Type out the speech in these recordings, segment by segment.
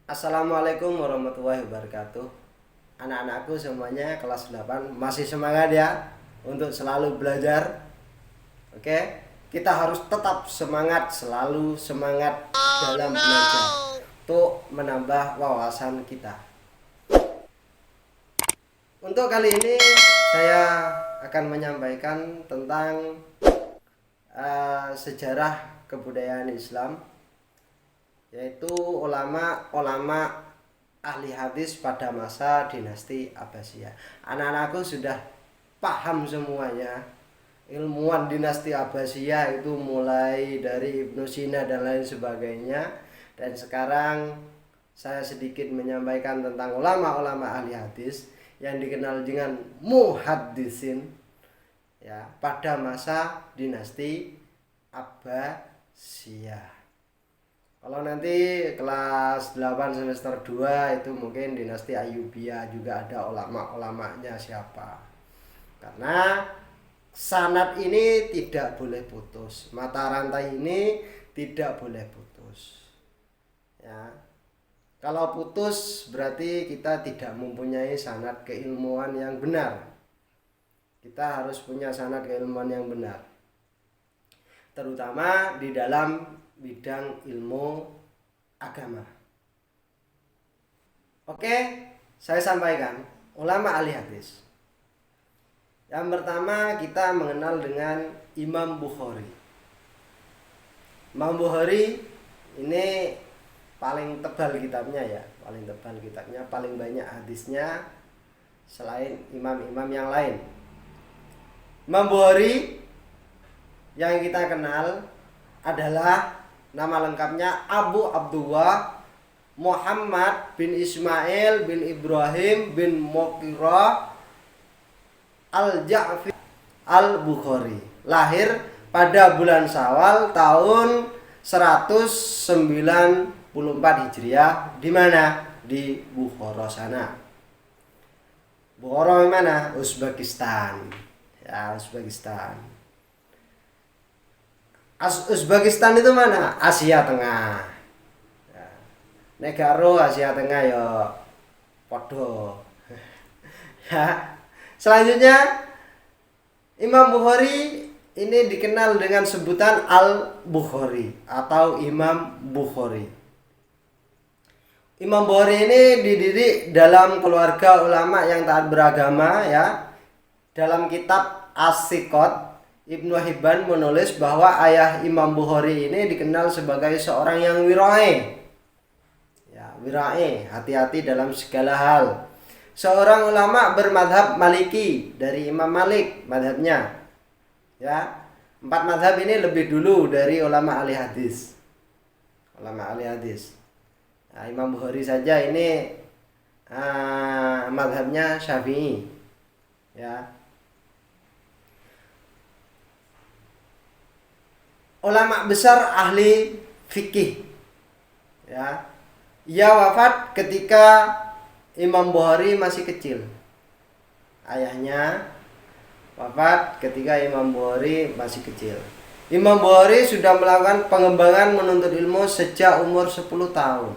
Assalamualaikum warahmatullahi wabarakatuh. Anak-anakku semuanya kelas 8 masih semangat ya untuk selalu belajar. Oke, kita harus tetap semangat, selalu semangat dalam belajar untuk menambah wawasan kita. Untuk kali ini saya akan menyampaikan tentang sejarah kebudayaan Islam, yaitu ulama ahli hadis pada masa dinasti Abbasiyah. Anak-anakku sudah paham semuanya. Ilmuwan dinasti Abbasiyah itu mulai dari Ibnu Sina dan lain sebagainya. Dan sekarang saya sedikit menyampaikan tentang ulama-ulama ahli hadis yang dikenal dengan muhaddisin ya pada masa dinasti Abbasiyah. Kalau nanti kelas 8 semester 2 itu mungkin dinasti Ayyubiyah, juga ada ulama-ulamanya siapa. Karena sanad ini tidak boleh putus. Mata rantai ini tidak boleh putus. Ya. Kalau putus berarti kita tidak mempunyai sanad keilmuan yang benar. Kita harus punya sanad keilmuan yang benar. Terutama di dalam bidang ilmu agama. Oke, saya sampaikan ulama ahli hadis. Yang pertama kita mengenal dengan Imam Bukhari. Imam Bukhari ini paling tebal kitabnya ya, paling banyak hadisnya selain imam-imam yang lain. Imam Bukhari yang kita kenal adalah nama lengkapnya Abu Abdullah Muhammad bin Ismail bin Ibrahim bin Mughirah Al-Ja'fi Al-Bukhari. Lahir pada bulan Syawal tahun 194 Hijriah. Di mana? Di Bukhara sana. Bukhara mana? Uzbekistan. Ya, Uzbekistan. Uzbekistan itu mana? Asia Tengah. Ya. Negara Asia Tengah ya podo. Ya. Selanjutnya Imam Bukhari ini dikenal dengan sebutan Al-Bukhari atau Imam Bukhari. Imam Bukhari ini dididik dalam keluarga ulama yang taat beragama ya. Dalam kitab As-Siqat, Ibnu Hibban menulis bahwa ayah Imam Bukhari ini dikenal sebagai seorang yang wira'i. Ya, wira'i, hati-hati dalam segala hal. Seorang ulama bermadhab Maliki dari Imam Malik madhabnya. Ya, 4 madhab ini lebih dulu dari ulama ahli hadis. Nah, Imam Bukhari saja ini madhabnya Syafi'i. Ya. Ulama besar ahli fikih. Ya. Ia wafat ketika Imam Bukhari masih kecil. Ayahnya wafat ketika Imam Bukhari masih kecil. Imam Bukhari sudah melakukan pengembangan menuntut ilmu sejak umur 10 tahun.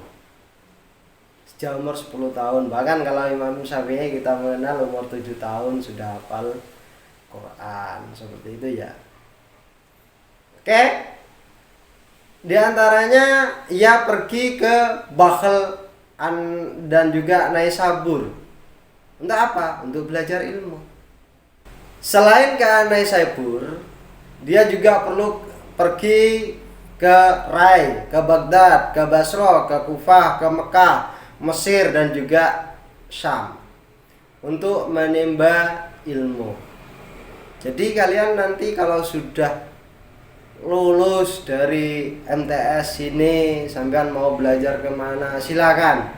Bahkan kalau Imam Syafi'i kita mengenal umur 7 tahun sudah hafal Quran. Seperti itu ya. Oke. Di antaranya ia pergi ke Bakhel dan juga Naisabur. Untuk apa? Untuk belajar ilmu. Selain ke Naisabur, dia juga perlu pergi ke Rai, ke Baghdad, ke Basra, ke Kufah, ke Mekah, Mesir dan juga Syam untuk menimba ilmu. Jadi kalian nanti kalau sudah lulus dari MTS ini, sampean mau belajar kemana silakan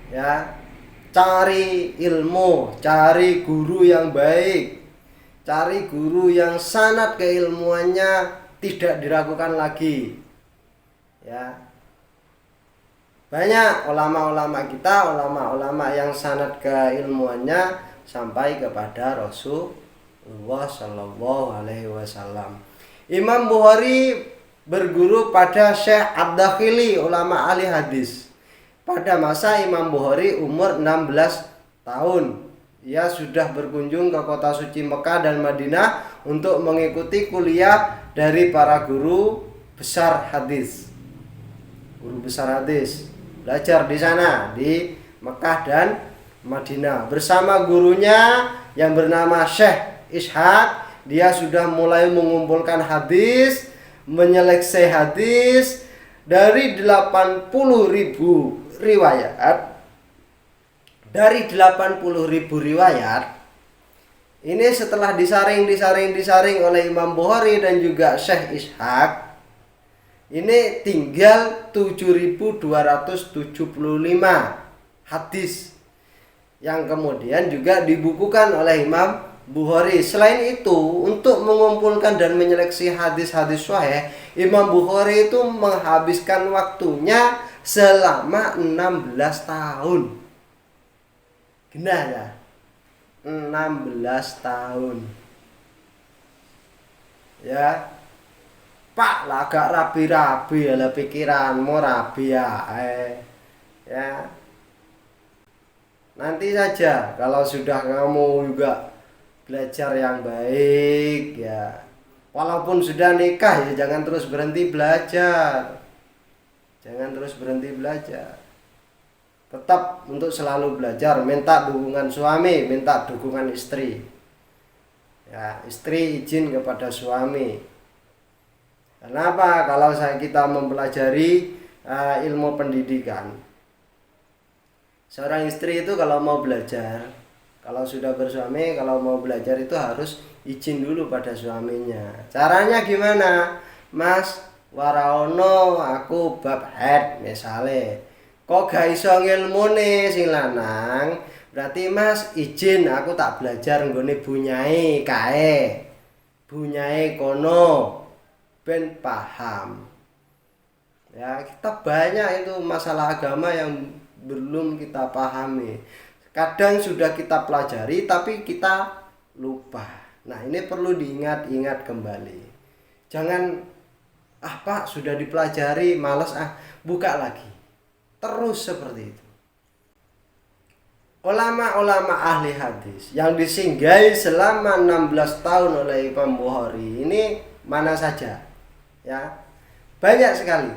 ya, cari ilmu, cari guru yang baik, cari guru yang sanad keilmuannya tidak diragukan lagi ya. Banyak ulama-ulama kita, ulama-ulama yang sanad keilmuannya sampai kepada Rasulullah Shallallahu Alaihi Wasallam. Imam Bukhari berguru pada Syekh Ad-Dakhili, ulama ahli hadis. Pada masa Imam Bukhari umur 16 tahun. Ia sudah berkunjung ke kota suci Mekah dan Madinah untuk mengikuti kuliah dari para guru besar hadis. Guru besar hadis belajar di sana di Mekah dan Madinah bersama gurunya yang bernama Syekh Ishaq. Dia sudah mulai mengumpulkan hadis, menyeleksi hadis dari 80.000 riwayat. Dari 80.000 riwayat ini setelah disaring oleh Imam Bukhari dan juga Syekh Ishaq, ini tinggal 7.275 hadis yang kemudian juga dibukukan oleh Imam Bukhari. Selain itu, untuk mengumpulkan dan menyeleksi hadis-hadis sahih, Imam Bukhari itu menghabiskan waktunya selama 16 tahun. Genah ya. 16 tahun. Ya. Pak lah agak rabi-rabi ya pikiranmu rabi ya. Ya. Nanti saja kalau sudah kamu juga belajar yang baik ya. Walaupun sudah nikah ya jangan terus berhenti belajar. Jangan terus berhenti belajar. Tetap untuk selalu belajar, minta dukungan suami, minta dukungan istri. Ya, istri izin kepada suami. Kenapa? Kalau kita mempelajari ilmu pendidikan, seorang istri itu kalau mau belajar, kalau sudah bersuami, kalau mau belajar itu harus izin dulu pada suaminya. Caranya gimana? Mas, waraono aku bab head misalnya. Kok gak iso ngilmune sing lanang? Berarti Mas izin aku tak belajar nggone bunyai kae. Bunyai kono ben paham. Ya, kita banyak itu masalah agama yang belum kita pahami. Kadang sudah kita pelajari tapi kita lupa. Nah, ini perlu diingat-ingat kembali. Jangan Pak sudah dipelajari males buka lagi. Terus seperti itu. Ulama-ulama ahli hadis yang disinggahi selama 16 tahun oleh Imam Bukhari ini mana saja? Ya. Banyak sekali.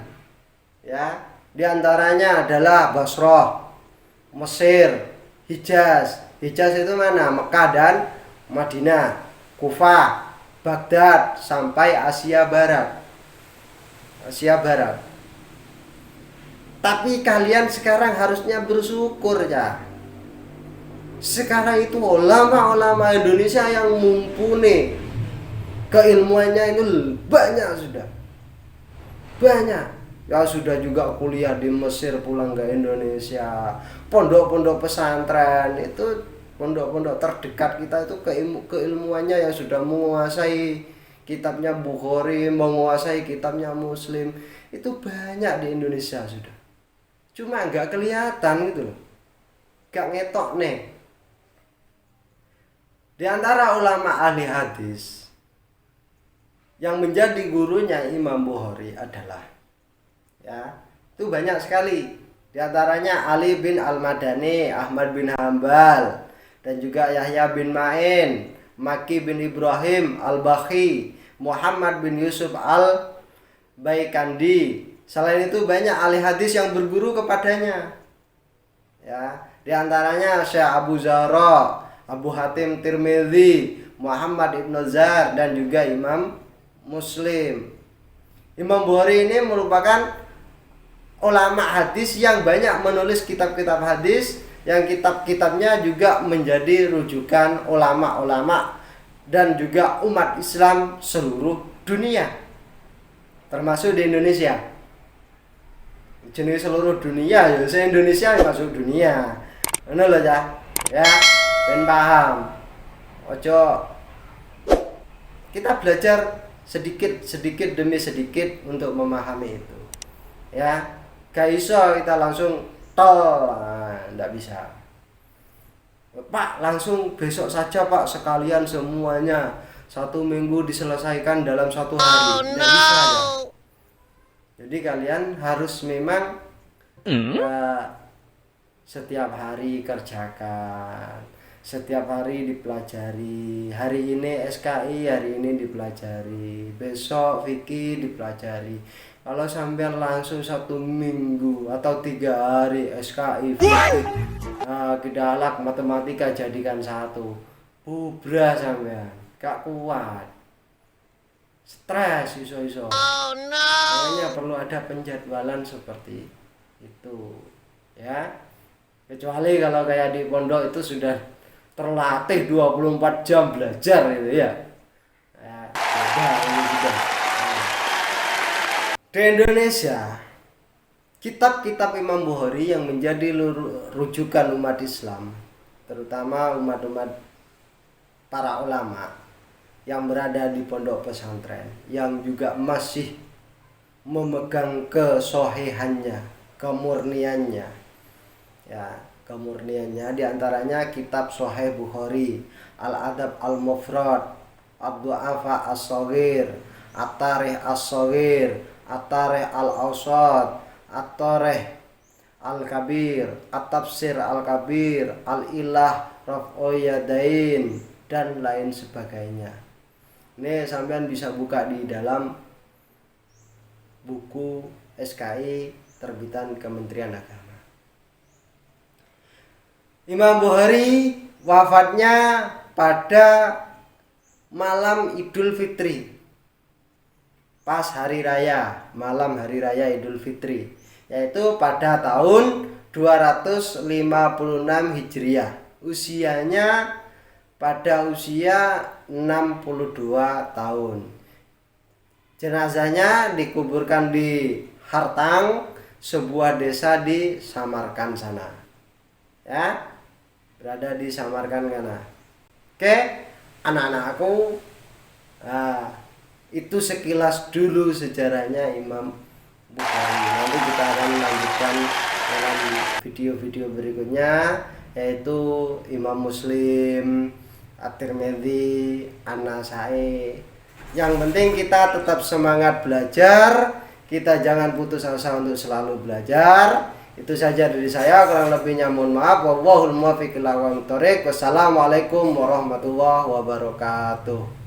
Ya, di antaranya adalah Basrah, Mesir, Hijaz. Hijaz itu mana? Mekah dan Madinah, Kufah, Baghdad sampai Asia Barat. Asia Barat. Tapi kalian sekarang harusnya bersyukur ya. Sekarang itu ulama-ulama Indonesia yang mumpuni. Keilmuannya itu banyak sudah. Banyak. Ya sudah juga kuliah di Mesir pulang ke Indonesia. Pondok-pondok pesantren itu pondok-pondok terdekat kita itu keilmuannya yang sudah menguasai kitabnya Bukhari, menguasai kitabnya Muslim. Itu banyak di Indonesia sudah. Cuma nggak kelihatan gitu loh. Nggak ngetok nih. Di antara ulama ahli hadis yang menjadi gurunya Imam Bukhari adalah itu banyak sekali. Di antaranya Ali bin Al-Madani, Ahmad bin Hambal, dan juga Yahya bin Ma'in, Maki bin Ibrahim Al-Bakhi, Muhammad bin Yusuf Al-Baikandi. Selain itu banyak ahli hadis yang berguru kepadanya. Ya, di antaranya Syekh Abu Zahra, Abu Hatim Tirmidzi, Muhammad Ibn Zar, dan juga Imam Muslim. Imam Bukhari ini merupakan ulama hadis yang banyak menulis kitab-kitab hadis, yang kitab-kitabnya juga menjadi rujukan ulama-ulama dan juga umat Islam seluruh dunia, termasuk di Indonesia. Jenis seluruh dunia ya, se-Indonesia masuk dunia. Ngono lho ya. Ya, ben paham. Ojo kita belajar sedikit demi sedikit untuk memahami itu. Ya. Gak iso kita langsung tol, enggak bisa. Pak, langsung besok saja Pak, sekalian semuanya 1 minggu diselesaikan dalam 1 hari. Tidak bisa ya. Jadi kalian harus memang setiap hari kerjakan, setiap hari dipelajari. Hari ini SKI, hari ini dipelajari, besok Vicky dipelajari. Kalau sambil langsung 1 minggu atau 3 hari SKI Vicky, kedalak matematika jadikan 1, bubra sampean, gak kuat, stres iso-iso. Oh no. Makanya perlu ada penjadwalan seperti itu, ya. Kecuali kalau kayak di pondok itu sudah terlatih 24 jam belajar gitu ya. Beda ini juga. Di Indonesia, kitab-kitab Imam Bukhari yang menjadi rujukan umat Islam, terutama umat-umat para ulama yang berada di pondok pesantren, yang juga masih memegang kesohihannya, kemurniannya, ya, kemurniannya, diantaranya kitab Sahih Bukhari, Al-Adab Al-Mufrad, Ad-Du'afa As-Shaghir, At-Tarikh As-Shaghir, At-Tarikh Al-Awsat, At-Tarikh Al-Kabir, At-Tafsir Al-Kabir, Al-Ilah Raf'u Yadain, dan lain sebagainya. Ini sampean bisa buka di dalam buku SKI terbitan Kementerian Agama. Imam Bukhari wafatnya pada malam Idul Fitri, pas hari raya, malam hari raya Idul Fitri, yaitu pada tahun 256 Hijriah. Usianya pada usia 62 tahun. Jenazahnya dikuburkan di Hartang, sebuah desa di Samarkand sana. Ya, berada di Samarkand sana. Oke, anak-anakku, itu sekilas dulu sejarahnya Imam Bukhari. Nanti kita akan lanjutkan dalam video-video berikutnya, yaitu Imam Muslim, At-Tirmidzi, An-Nasai. Yang penting kita tetap semangat belajar, kita jangan putus asa untuk selalu belajar. Itu saja dari saya, kurang lebihnya mohon maaf. Wallahul muwaffiq ila aqwamit thoriq. Wassalamualaikum warahmatullahi wabarakatuh.